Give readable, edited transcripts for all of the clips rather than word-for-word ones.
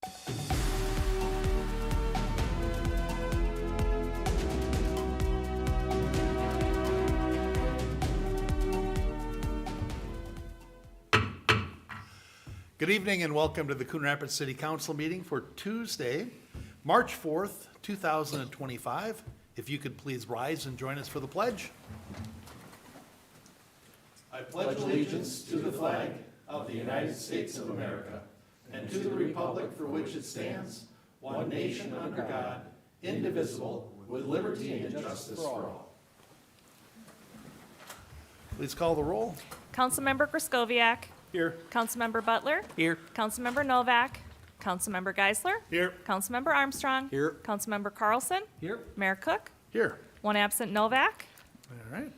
Good evening and welcome to the Coon Rapids City Council meeting for Tuesday, March 4th, 2025. If you could please rise and join us for the pledge. I pledge allegiance to the flag of the United States of America and to the republic for which it stands, one nation under God, indivisible, with liberty and justice for all. Please call the roll. Councilmember Kraskowiak. Here. Councilmember Butler. Here. Councilmember Novak. Councilmember Geisler. Here. Councilmember Armstrong. Here. Councilmember Carlson. Here. Mayor Cook. Here. One absent Novak. All right.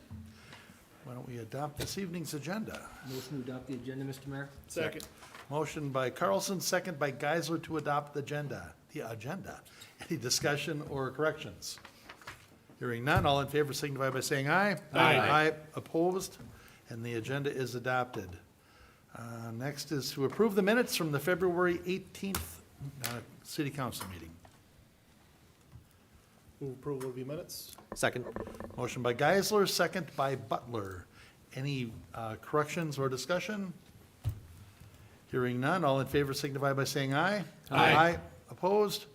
Why don't we adopt this evening's agenda? Motion to adopt the agenda, Mr. Mayor. Second. Motion by Carlson, second by Geisler to adopt the agenda. Any discussion or corrections? Hearing none, all in favor signify by saying aye. Aye. Aye. Opposed? And the agenda is adopted. Next is to approve the minutes from the February 18th City Council meeting. Move approval of the minutes. Second. Motion by Geisler, second by Butler. Any corrections or discussion? Hearing none, all in favor signify by saying aye. Aye. Opposed?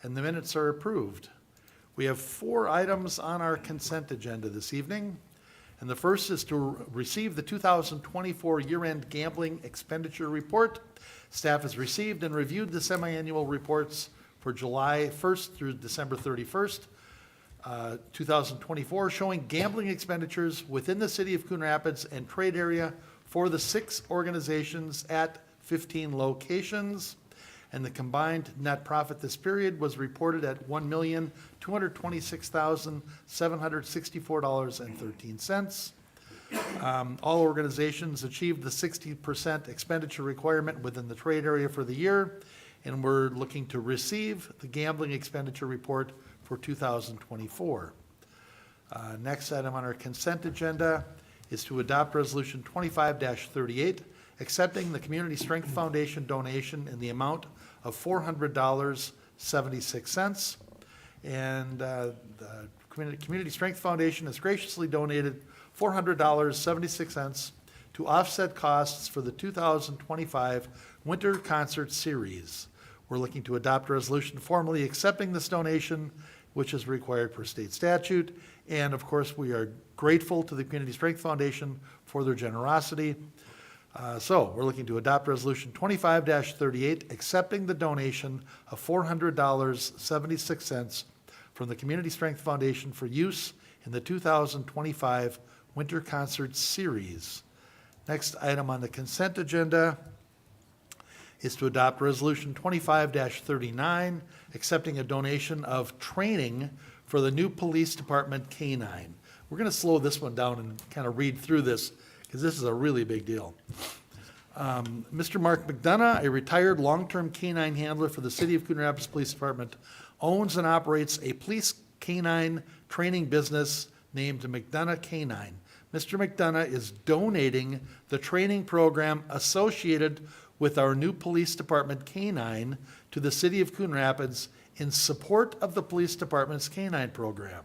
And the minutes are approved. We have 4 items on our consent agenda this evening. And the first is to receive the 2024 year-end gambling expenditure report. Staff has received and reviewed the semi-annual reports for July 1st through December 31st, 2024, showing gambling expenditures within the city of Coon Rapids and trade area for the 6 organizations at 15 locations. And the combined net profit this period was reported at $1,226,764.13. All organizations achieved the 60% expenditure requirement within the trade area for the year, and we're looking to receive the gambling expenditure report for 2024. Next item on our consent agenda is to adopt Resolution 25-38, accepting the Community Strength Foundation donation in the amount of $400.76. And the Community Strength Foundation has graciously donated $400.76 to offset costs for the 2025 Winter Concert Series. We're looking to adopt a resolution formally accepting this donation, which is required per state statute. And of course, we are grateful to the Community Strength Foundation for their generosity. So we're looking to adopt Resolution 25-38, accepting the donation of $400.76 from the Community Strength Foundation for use in the 2025 Winter Concert Series. Next item on the consent agenda is to adopt Resolution 25-39, accepting a donation of training for the new Police Department K-9. We're going to slow this one down and kind of read through this, because this is a really big deal. Mr. Mark McDonough, a retired long-term K-9 handler for the City of Coon Rapids Police Department, owns and operates a police K-9 training business named McDonough K-9. Mr. McDonough is donating the training program associated with our new Police Department K-9 to the City of Coon Rapids in support of the Police Department's K-9 program.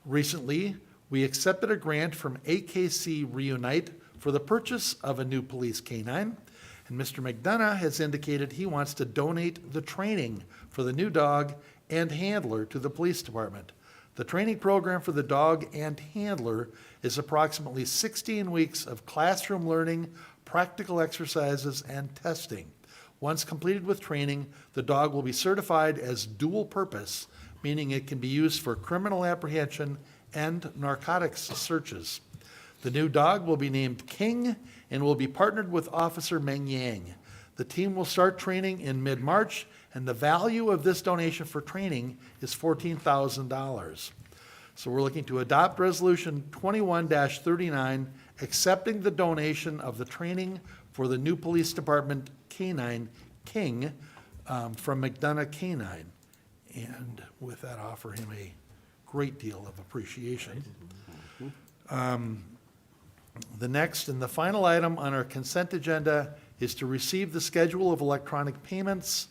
Recently, we accepted a grant from AKC Reunite for the purchase of a new police K-9, and Mr. McDonough has indicated he wants to donate the training for the new dog and handler to the police department. The training program for the dog and handler is approximately 16 weeks of classroom learning, practical exercises, and testing. Once completed with training, the dog will be certified as dual purpose, meaning it can be used for criminal apprehension and narcotics searches. The new dog will be named King and will be partnered with Officer Meng Yang. The team will start training in mid-March, and the value of this donation for training is $14,000. So we're looking to adopt Resolution 21-39, accepting the donation of the training for the new Police Department K-9 King from McDonough K-9. And with that, offer him a great deal of appreciation. The next and the final item on our consent agenda is to receive the schedule of electronic payments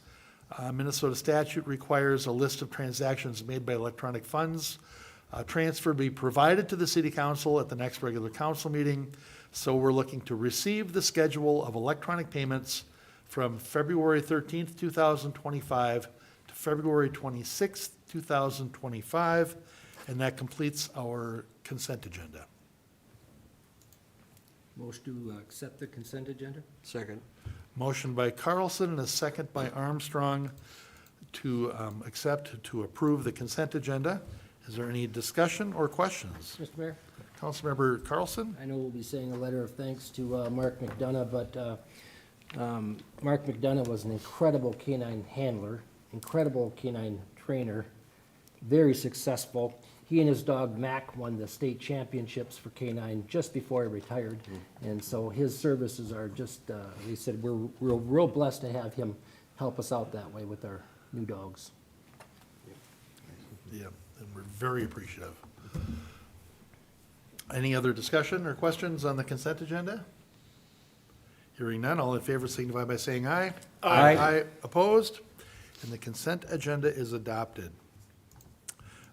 Minnesota statute requires a list of transactions made by electronic funds. Transfer be provided to the city council at the next regular council meeting. So we're looking to receive the schedule of electronic payments from February 13th, 2025 to February 26th, 2025. And that completes our consent agenda. Motion to accept the consent agenda? Second. Motion by Carlson and a second by Armstrong to to approve the consent agenda. Is there any discussion or questions? Mr. Mayor, Councilmember Carlson? I know we'll be saying a letter of thanks to Mark McDonough, but Mark McDonough was an incredible canine handler, incredible canine trainer, very successful. He and his dog Mac won the state championships for canine just before he retired. And so his services are just, he said, we're real blessed to have him help us out that way with our new dogs. Yeah, and we're very appreciative. Any other discussion or questions on the consent agenda? Hearing none, all in favor signify by saying aye. Aye. Aye, opposed? And the consent agenda is adopted.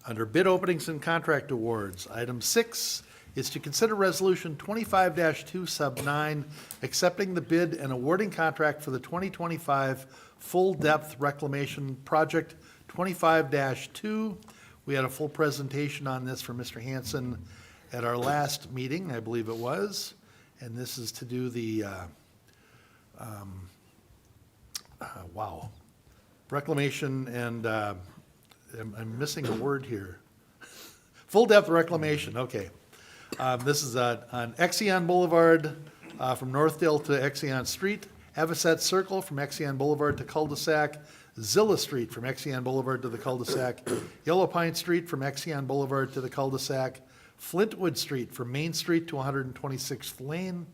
Under bid openings and contract awards, item 6 is to consider resolution 25-2 sub 9, accepting the bid and awarding contract for the 2025 full-depth reclamation project 25-2. We had a full presentation on this from Mr. Hanson at our last meeting, I believe it was. And this is to do the, reclamation and, I'm missing a word here. Full depth reclamation, okay. This is on Exeon Boulevard from Northdale to Exeon Street, Avocet Circle from Exeon Boulevard to cul-de-sac, Zilla Street from Exeon Boulevard to the cul-de-sac, Yellow Pine Street from Exeon Boulevard to the cul-de-sac, Flintwood Street from Main Street to 126th Lane,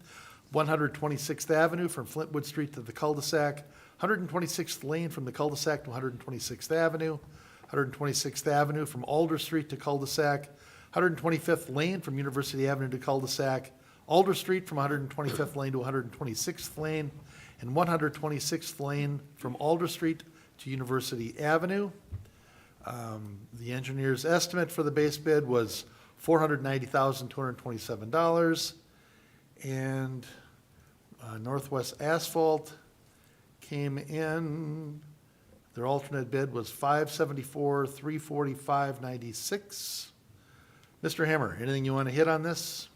126th Avenue from Flintwood Street to the cul-de-sac, 126th Lane from the cul-de-sac to 126th Avenue, 126th Avenue from Alder Street to cul-de-sac, 125th Lane from University Avenue to cul-de-sac, Alder Street from 125th Lane to 126th Lane, and 126th Lane from Alder Street to University Avenue. The engineer's estimate for the base bid was $490,227. And Northwest Asphalt came in, their alternate bid was $574,345.96. Mr. Hammer, anything you want to hit on this?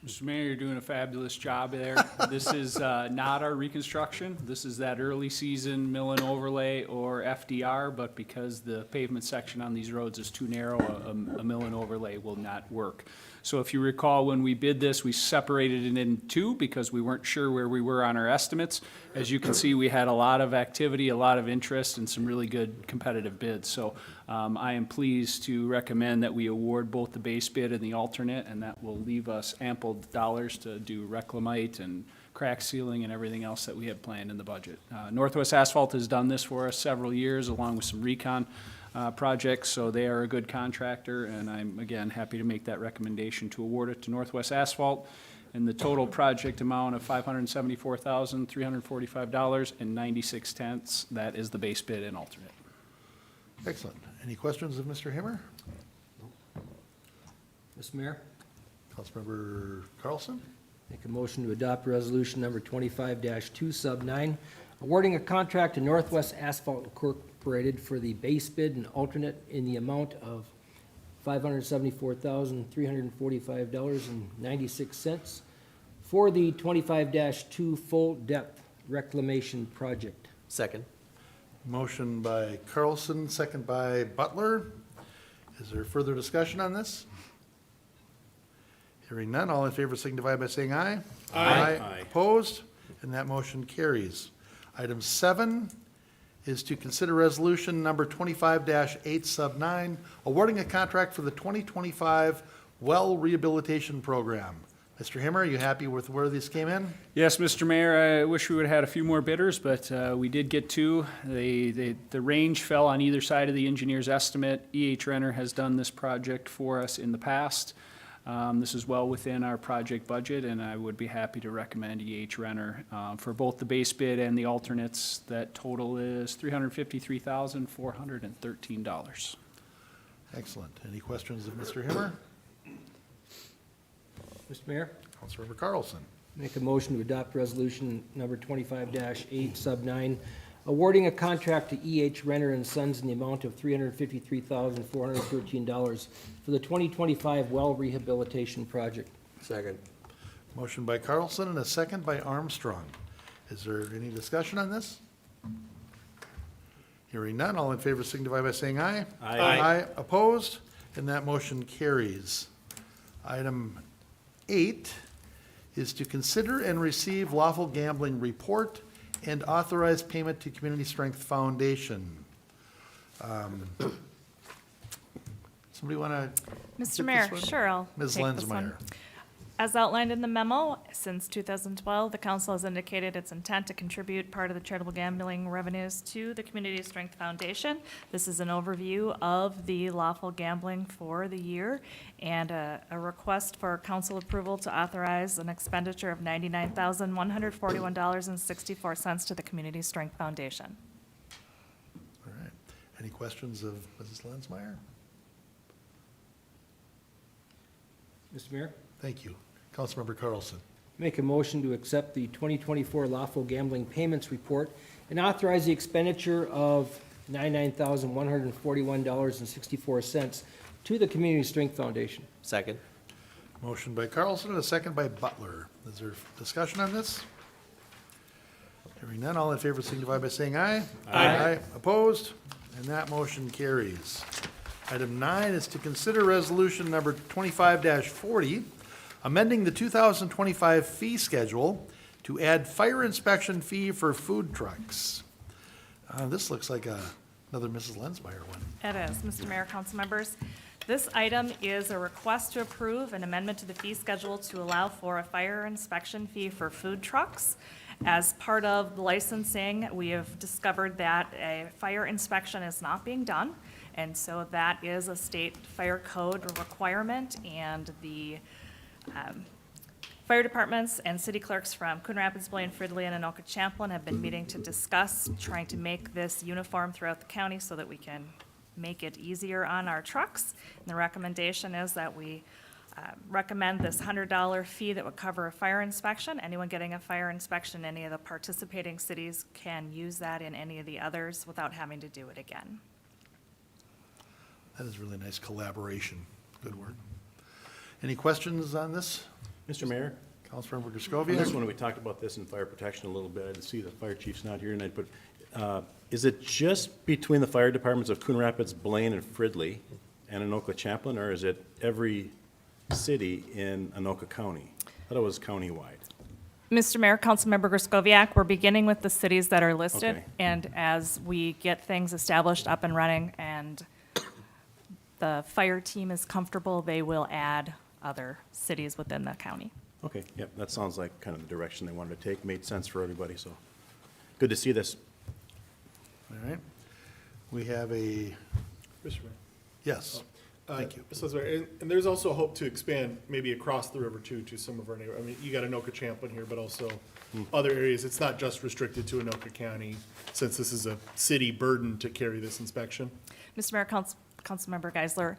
Mr. Mayor, you're doing a fabulous job there. This is not our reconstruction. This is that early season mill and overlay or FDR, but because the pavement section on these roads is too narrow, a mill and overlay will not work. So if you recall, when we bid this, we separated it in two because we weren't sure where we were on our estimates. As you can see, we had a lot of activity, a lot of interest, and some really good competitive bids. So I am pleased to recommend that we award both the base bid and the alternate, and that will leave us ample dollars to do reclamite and crack sealing and everything else that we have planned in the budget. Northwest Asphalt has done this for us several years, along with some recon projects, so they are a good contractor, and I'm, again, happy to make that recommendation to award it to Northwest Asphalt. And the total project amount of $574,345.96. That is the base bid and alternate. Excellent. Any questions of Mr. Hammer? Mr. Mayor, Councilmember Carlson? make a motion to adopt resolution number 25-2 sub 9, awarding a contract to Northwest Asphalt Incorporated for the base bid and alternate in the amount of $574,345.96 for the 25-2 full depth reclamation project. Second. Motion by Carlson, second by Butler. Is there further discussion on this? Hearing none, all in favor signify by saying aye. Aye. Opposed? And that motion carries. Item 7 is to consider resolution number 25-8 sub 9, awarding a contract for the 2025 well rehabilitation program. Mr. Himmer, are you happy with where this came in? Yes, Mr. Mayor, I wish we would have had a few more bidders, but we did get two. The range fell on either side of the engineer's estimate. E.H. Renner has done this project for us in the past. This is well within our project budget, and I would be happy to recommend EH Renner for both the base bid and the alternates. That total is $353,413. Excellent. Any questions of Mr. Himmer? Mr. Mayor, Councilmember Carlson. make a motion to adopt resolution number 25-8 sub 9, awarding a contract to EH Renner and Sons in the amount of $353,413 for the 2025 well rehabilitation project. Second. Motion by Carlson and a second by Armstrong. Is there any discussion on this? Hearing none, all in favor signify by saying aye. Aye. Opposed? And that motion carries. Item 8 is to consider and receive lawful gambling report and authorize payment to Community Strength Foundation. Somebody want to? Mr. Mayor, sure, I'll Ms. take this one. Lenzmeyer. As outlined in the memo, since 2012, the council has indicated its intent to contribute part of the charitable gambling revenues to the Community Strength Foundation. This is an overview of the lawful gambling for the year and a request for council approval to authorize an expenditure of $99,141.64 to the Community Strength Foundation. All right. Any questions of Mrs. Lenzmeyer? Mr. Mayor, Thank you. Councilmember Carlson. make a motion to accept the 2024 lawful gambling payments report and authorize the expenditure of $99,141.64 to the Community Strength Foundation. Second. Motion by Carlson and a second by Butler. Is there discussion on this? Hearing none, all in favor signify by saying aye. Aye. Opposed? And that motion carries. Item 9 is to consider resolution number 25-40, amending the 2025 fee schedule to add fire inspection fee for food trucks. This looks like another Mrs. Lenzmeyer one. It is, Mr. Mayor, council members. This item is a request to approve an amendment to the fee schedule to allow for a fire inspection fee for food trucks. As part of the licensing, we have discovered that a fire inspection is not being done, and so that is a state fire code requirement, and the fire departments and city clerks from Coon Rapids, Blaine, Fridley, and Anoka Champlin have been meeting to discuss trying to make this uniform throughout the county so that we can make it easier on our trucks. And the recommendation is that we recommend this $100 fee that would cover a fire inspection. Anyone getting a fire inspection in any of the participating cities can use that in any of the others without having to do it again. That is really nice collaboration. Good work. Any questions on this? Mr. Mayor, Councilmember on this Griscoviac? one, we talked about this in fire protection a little bit. I see the fire chief's not here tonight, but is it just between the fire departments of Coon Rapids, Blaine, and Fridley, and Anoka Champlin, or is it every city in Anoka County? I thought it was countywide. Mr. Mayor, Councilmember Griscoviac, we're beginning with the cities that are listed. Okay. And as we get things established, up and running, and the fire team is comfortable, they will add other cities within the county. Okay, yep, that sounds like kind of the direction they wanted to take. Made sense for everybody, so good to see this. All right. We have a, Mr. Mayor. yes, thank you. So, and there's also a hope to expand maybe across the river too, to some of our neighbor, I mean, you got Anoka Champlin here, but also other areas. It's not just restricted to Anoka County, since this is a city burden to carry this inspection. Mr. Mayor, Councilmember Geisler,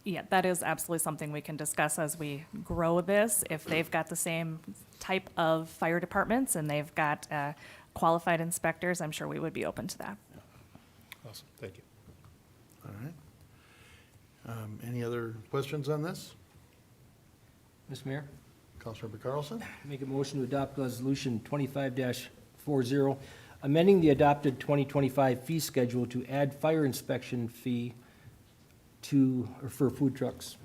yeah, that is absolutely something we can discuss as we grow this. If they've got the same type of fire departments and they've got qualified inspectors, I'm sure we would be open to that. Awesome, thank you. All right. Any other questions on this? Mr. Mayor, Councilmember Carlson? make a motion to adopt resolution 25-40, amending the adopted 2025 fee schedule to add fire inspection fee for food trucks.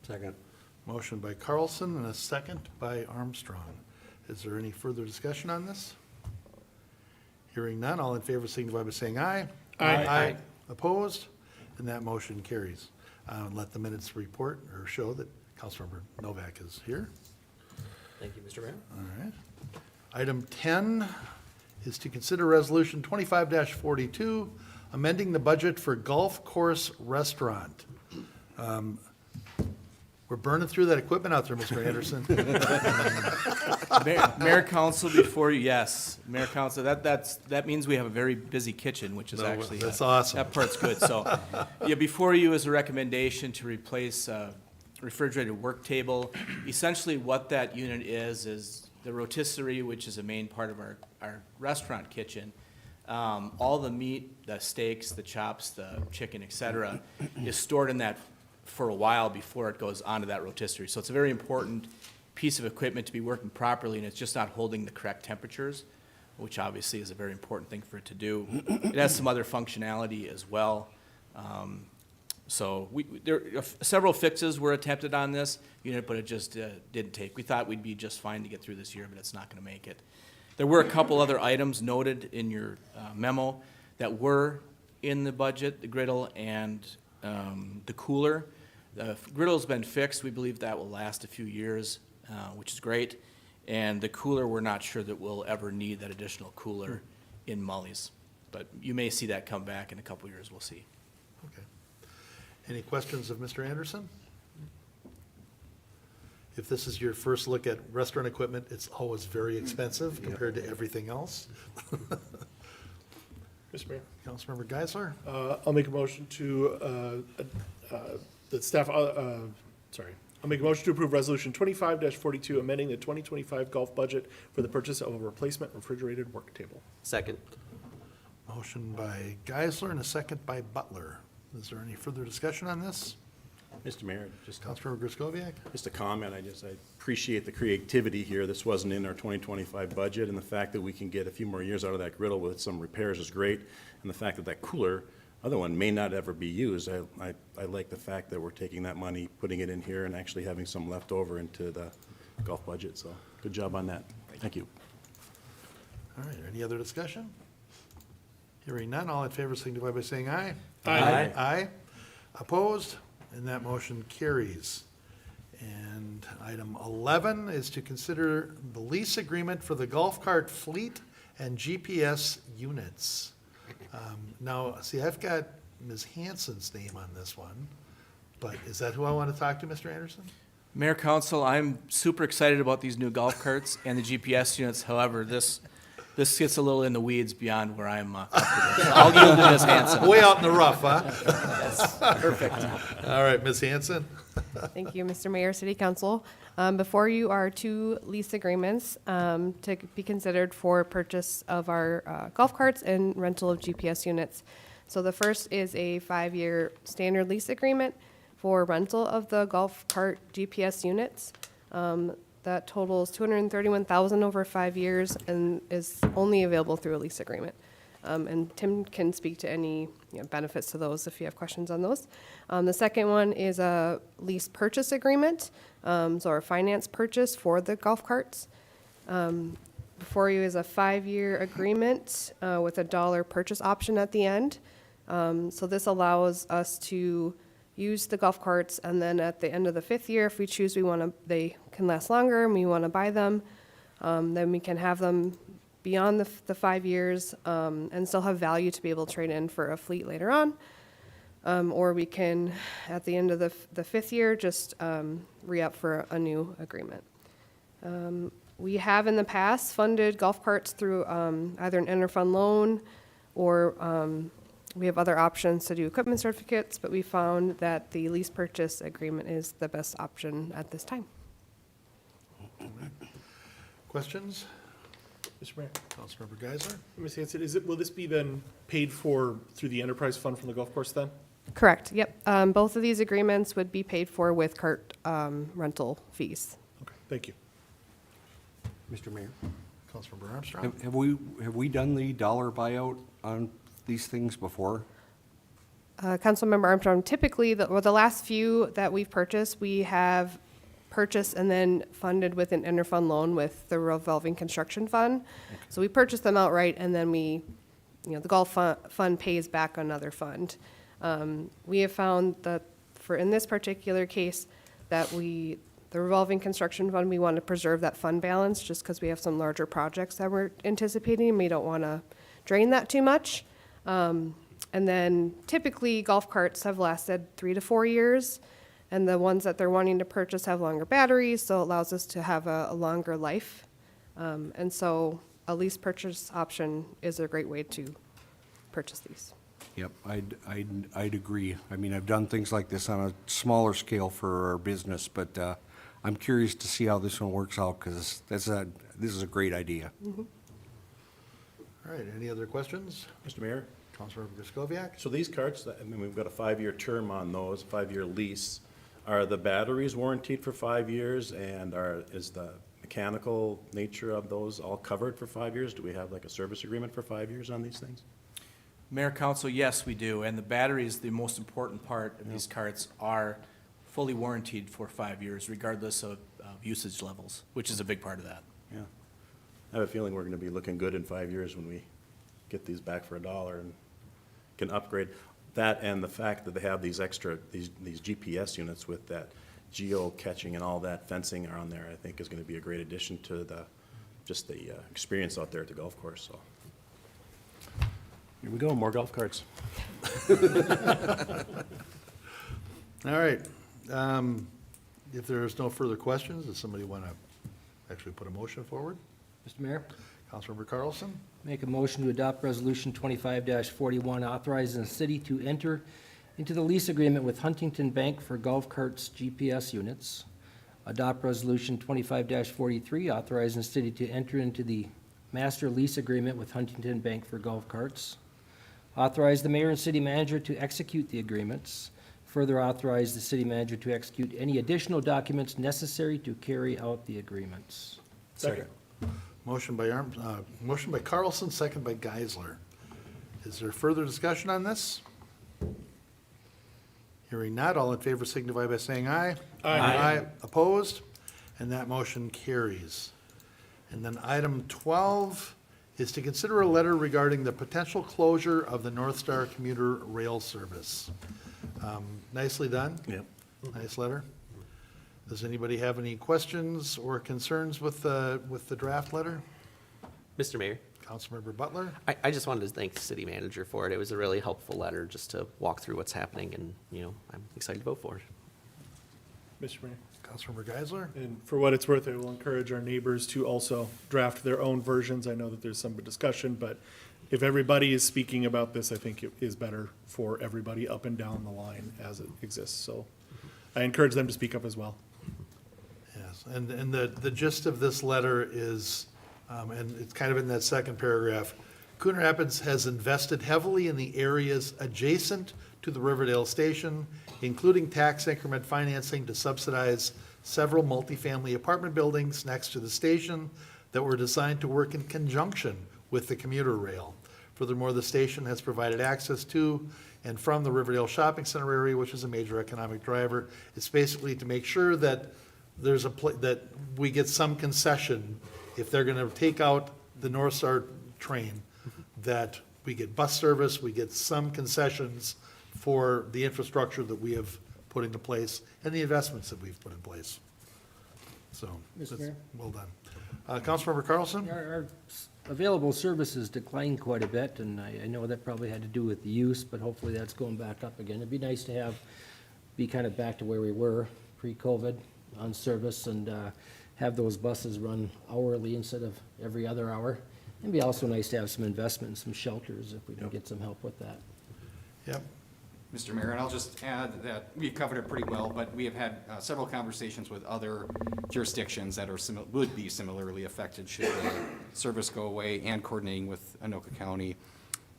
Second. Motion by Carlson and a second by Armstrong. Is there any further discussion on this? Hearing none, all in favor signify by saying aye. Aye. Opposed? And that motion carries. Let the minutes report or show that Councilmember Novak is here. Thank you, Mr. Mayor. All right. Item 10 is to consider resolution 25-42, amending the budget for golf course restaurant. We're burning through that equipment out there, Mr. Anderson. Mayor Council, before you, yes, Mayor Council, that means we have a very busy kitchen, which is No, actually. that's awesome. That part's good, so, yeah, before you is a recommendation to replace a refrigerated work table. Essentially, what that unit is the rotisserie, which is a main part of our restaurant kitchen. All the meat, the steaks, the chops, the chicken, et cetera, is stored in that for a while before it goes onto that rotisserie. So it's a very important piece of equipment to be working properly, and it's just not holding the correct temperatures, which obviously is a very important thing for it to do. It has some other functionality as well. So several fixes were attempted on this unit, but it just didn't take. We thought we'd be just fine to get through this year, but it's not going to make it. There were a couple other items noted in your memo that were in the budget, the griddle and the cooler. The griddle's been fixed. We believe that will last a few years, which is great. And the cooler, we're not sure that we'll ever need that additional cooler in Mully's. But you may see that come back in a couple years, we'll see. Okay. Any questions of Mr. Anderson? If this is your first look at restaurant equipment, it's always very expensive compared to everything else. Mr. Mayor, Councilmember Geisler? I'll make a motion to, that staff, sorry. I'll make a motion to approve Resolution 25-42, amending the 2025 golf budget for the purchase of a replacement refrigerated work table. Second. Motion by Geisler and a second by Butler. Is there any further discussion on this? Mr. Mayor, just Councilmember Griscoviac? Just a comment, I appreciate the creativity here. This wasn't in our 2025 budget, and the fact that we can get a few more years out of that griddle with some repairs is great. And the fact that that cooler, other one, may not ever be used. I like the fact that we're taking that money, putting it in here, and actually having some left over into the golf budget. So good job on that. Thank you. All right, any other discussion? Hearing none, all in favor signify by saying aye. Aye. Aye. Opposed? And that motion carries. And item 11 is to consider the lease agreement for the golf cart fleet and GPS units. Now, see, I've got Ms. Hanson's name on this one, but is that who I want to talk to, Mr. Anderson? Mayor Council, I'm super excited about these new golf carts and the GPS units. However, this gets a little in the weeds beyond where I'm comfortable. So I'll yield to Ms. Hanson. Way out in the rough, huh? Perfect. All right, Ms. Hanson? Thank you, Mr. Mayor, City Council. Before you are two lease agreements to be considered for purchase of our golf carts and rental of GPS units. So the first is a 5-year standard lease agreement for rental of the golf cart GPS units. That totals $231,000 over 5 years and is only available through a lease agreement. And Tim can speak to any benefits to those if you have questions on those. The second one is a lease purchase agreement, so our finance purchase for the golf carts. Before you is a 5-year agreement with a $1 purchase option at the end. So this allows us to use the golf carts, and then at the end of the 5th year, if we choose they can last longer and we want to buy them, then we can have them beyond the 5 years and still have value to be able to trade in for a fleet later on. Or we can, at the end of the 5th year, just re-up for a new agreement. We have in the past funded golf carts through either an interfund loan or we have other options to do equipment certificates, but we found that the lease purchase agreement is the best option at this time. Questions? Mr. Mayor, Councilmember Geisler? Ms. Hanson, will this be then paid for through the enterprise fund from the golf course then? Correct, yep. Both of these agreements would be paid for with cart rental fees. Okay, thank you. Mr. Mayor, Councilmember Armstrong? Have we done the dollar buyout on these things before? Councilmember Armstrong, typically, the last few that we've purchased, we have purchased and then funded with an interfund loan with the revolving construction fund. So we purchase them outright, and then the golf fund pays back another fund. We have found that in this particular case, that the revolving construction fund, we want to preserve that fund balance just because we have some larger projects that we're anticipating, and we don't want to drain that too much. And then typically golf carts have lasted 3 to 4 years. And the ones that they're wanting to purchase have longer batteries, so it allows us to have a longer life. And so a lease purchase option is a great way to purchase these. Yep, I'd agree. I mean, I've done things like this on a smaller scale for our business, but I'm curious to see how this one works out, because this is a great idea. All right, any other questions? Mr. Mayor? Councilmember Griscoviac? So these carts, I mean, we've got a 5-year term on those, 5-year lease. Are the batteries warranted for 5 years, and is the mechanical nature of those all covered for 5 years? Do we have like a service agreement for 5 years on these things? Mayor, council, yes, we do, and the batteries, the most important part of these carts, are fully warranted for 5 years, regardless of usage levels, which is a big part of that. Yeah. I have a feeling we're gonna be looking good in 5 years when we get these back for $1 and can upgrade. That and the fact that they have these extra, these GPS units with that geo-catching and all that fencing are on there, I think is gonna be a great addition to just the experience out there at the golf course, so. Here we go, more golf carts. All right. If there is no further questions, does somebody want to actually put a motion forward? Mr. Mayor, Councilmember Carlson? make a motion to adopt Resolution 25-41, authorizing the city to enter into the lease agreement with Huntington Bank for golf carts GPS units. Adopt Resolution 25-43, authorizing the city to enter into the master lease agreement with Huntington Bank for golf carts. Authorize the mayor and city manager to execute the agreements. Further authorize the city manager to execute any additional documents necessary to carry out the agreements. Second. Motion by Carlson, second by Geisler. Is there further discussion on this? Hearing not, all in favor signify by saying aye. Aye. Opposed? And that motion carries. And then item 12 is to consider a letter regarding the potential closure of the North Star commuter rail service. Nicely done. Yep. Nice letter. Does anybody have any questions or concerns with the draft letter? Mr. Mayor, Councilmember Butler? I just wanted to thank the city manager for it. It was a really helpful letter just to walk through what's happening, and, I'm excited to vote for it. Mr. Mayor. Councilmember Geisler? And for what it's worth, I will encourage our neighbors to also draft their own versions. I know that there's some discussion, but if everybody is speaking about this, I think it is better for everybody up and down the line as it exists. So I encourage them to speak up as well. Yes, and the gist of this letter is, and it's kind of in that second paragraph, Coon Rapids has invested heavily in the areas adjacent to the Riverdale station, including tax increment financing to subsidize several multifamily apartment buildings next to the station that were designed to work in conjunction with the commuter rail. Furthermore, the station has provided access to and from the Riverdale Shopping Center area, which is a major economic driver. It's basically to make sure that there's that we get some concession if they're gonna take out the North Star train, that we get bus service, we get some concessions for the infrastructure that we have put into place and the investments that we've put in place. So, Mr. that's Mayor? well done. Councilmember Carlson? Our available services declined quite a bit, and I know that probably had to do with the use, but hopefully that's going back up again. It'd be nice to be kind of back to where we were pre-COVID on service, and have those buses run hourly instead of every other hour. It'd be also nice to have some investment in some shelters if we can get some help with that. Yep. Mr. Mayor, and I'll just add that we covered it pretty well, but we have had several conversations with other jurisdictions that would be similarly affected should the service go away, and coordinating with Anoka County.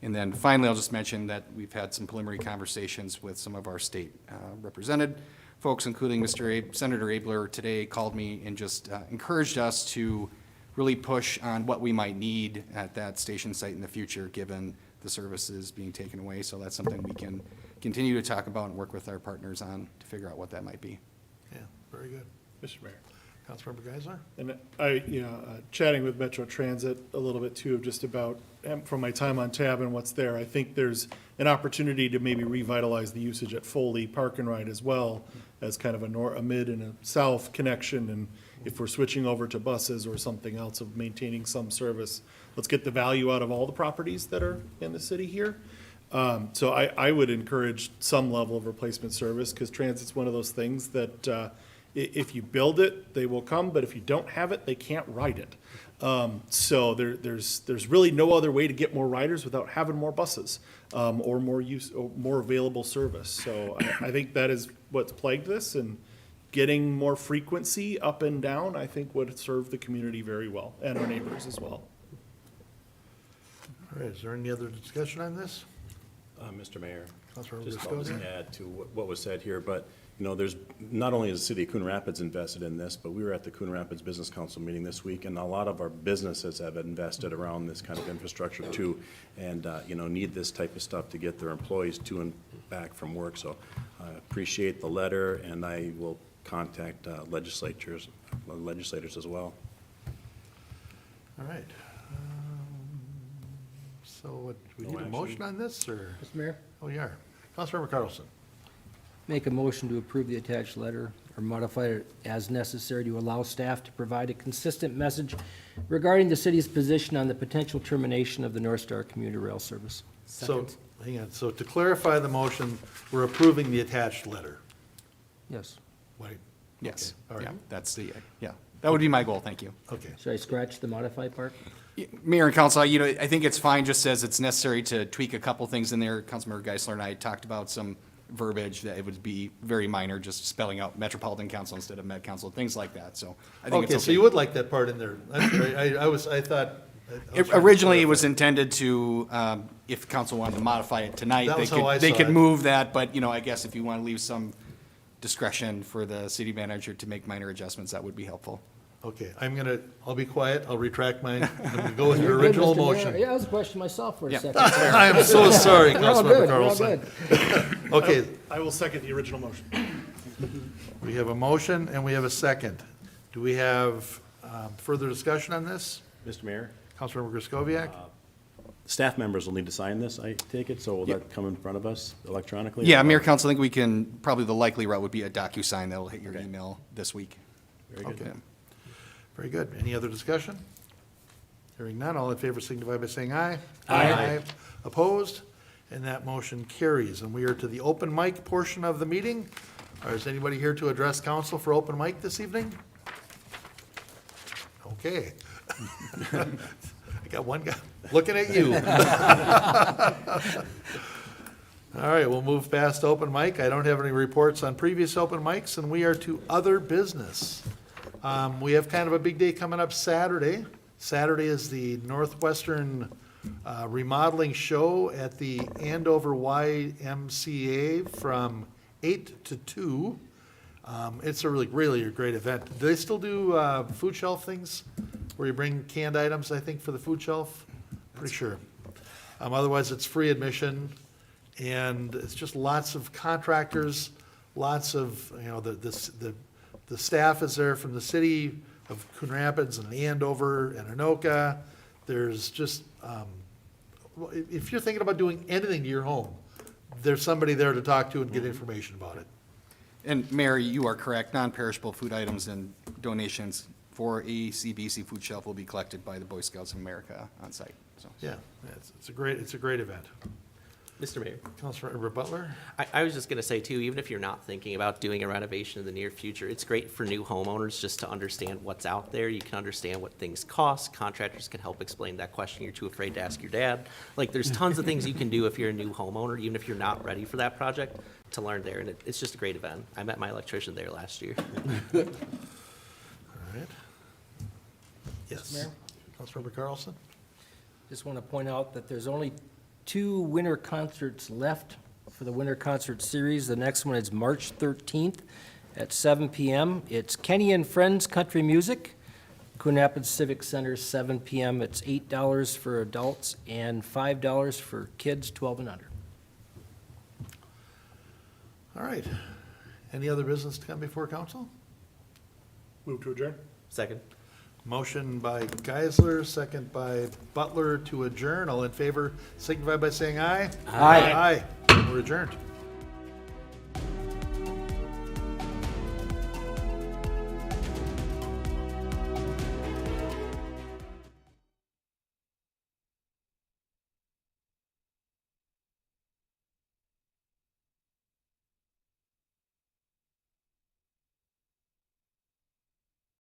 And then finally, I'll just mention that we've had some preliminary conversations with some of our state represented folks, including Senator Abler today called me and just encouraged us to really push on what we might need at that station site in the future, given the services being taken away. So that's something we can continue to talk about and work with our partners on to figure out what that might be. Yeah, very good. Mr. Mayor. Councilmember Geisler? And chatting with Metro Transit a little bit too, just about, from my time on tab and what's there, I think there's an opportunity to maybe revitalize the usage at Foley Park and Ride as well as kind of a mid and a south connection. And if we're switching over to buses or something else of maintaining some service, let's get the value out of all the properties that are in the city here. So I would encourage some level of replacement service, because transit's one of those things that if you build it, they will come, but if you don't have it, they can't ride it. So there's really no other way to get more riders without having more buses, or more available service. So I think that is what's plagued this, and getting more frequency up and down, I think would serve the community very well, and our neighbors as well. All right, is there any other discussion on this? Mr. Mayor, Councilor just I'll just Griscoe? add to what was said here, but, you know, there's, not only is the city of Coon Rapids invested in this, but we were at the Coon Rapids Business Council meeting this week, and a lot of our businesses have invested around this kind of infrastructure too, and, you know, need this type of stuff to get their employees to and back from work. So I appreciate the letter, and I will contact legislators as well. All right. So what, do we No need a action. motion on this, or? Mr. Mayor, Oh, yeah. Councilmember Carlson. make a motion to approve the attached letter or modify it as necessary to allow staff to provide a consistent message regarding the city's position on the potential termination of the North Star Commuter Rail Service. So, hang on, so to clarify the motion, we're approving the attached letter. Yes. Wait, Yes, all right. yeah, that's the, yeah, that would be my goal, thank you. okay. Should I scratch the modify part? Mayor and council, you know, I think it's fine, just says it's necessary to tweak a couple things in there. Councilmember Geisler and I talked about some verbiage that it would be very minor, just spelling out Metropolitan Council instead of Met Council, things like that, so I think it's Okay, okay. so you would like that part in there. I'm sorry, I was trying to Originally, it was clarify. intended to, if council wanted to modify it tonight, That they was how I could, they saw could it. move that, but, you know, I guess if you want to leave some discretion for the city manager to make minor adjustments, that would be helpful. Okay, I'll be quiet, I'll retract mine, I'm gonna go with your You're good, original Mr. Mayor. motion. Yeah, I was questioning myself for a Yeah. second. I am so sorry, We're all Councilmember good, we're all Carlson. good. Okay, I will second the original motion. we have a motion and we have a second. Do we have further discussion on this? Mr. Mayor, Councilmember Griscoviac? staff members will need to sign this, I take it, so will that come in front of us electronically? Yeah, Mayor Council, I think we can, probably the likely route would be a DocuSign that'll hit your email this week. Very good. Okay. Very good. Any other discussion? Hearing none, all in favor signify by saying aye. Aye. Opposed? And that motion carries. And we are to the open mic portion of the meeting. Is anybody here to address council for open mic this evening? Okay. I got one guy looking at you. All right, we'll move past open mic. I don't have any reports on previous open mics, and we are to other business. We have kind of a big day coming up Saturday. Saturday is the Northwestern remodeling show at the Andover YMCA from 8 to 2. It's a really a great event. Do they still do food shelf things where you bring canned items, I think, for the food shelf? Pretty sure. Otherwise, it's free admission, and it's just lots of contractors, lots of, you know, the staff is there from the city of Coon Rapids and Andover and Anoka. There's just, if you're thinking about doing anything to your home, there's somebody there to talk to and get information about it. And Mayor, you are correct, non-perishable food items and donations for ACBC Food Shelf will be collected by the Boy Scouts of America on site, so. Yeah, it's a great event. Mr. Mayor, Councilmember Butler? I was just gonna say too, even if you're not thinking about doing a renovation in the near future, it's great for new homeowners just to understand what's out there. You can understand what things cost. Contractors can help explain that question you're too afraid to ask your dad. Like, there's tons of things you can do if you're a new homeowner, even if you're not ready for that project, to learn there, and it's just a great event. I met my electrician there last year. All right. Yes. Mayor? Councilmember Carlson? Just want to point out that there's only 2 winter concerts left for the Winter Concert Series. The next one is March 13th at 7 p.m. It's Kenny and Friends Country Music, Coon Rapids Civic Center, 7 p.m. It's $8 for adults and $5 for kids 12 and under. All right. Any other business to come before council? Move to adjourn? Second. Motion by Geisler, second by Butler to adjourn. All in favor signify by saying aye. Aye. Aye. We're adjourned.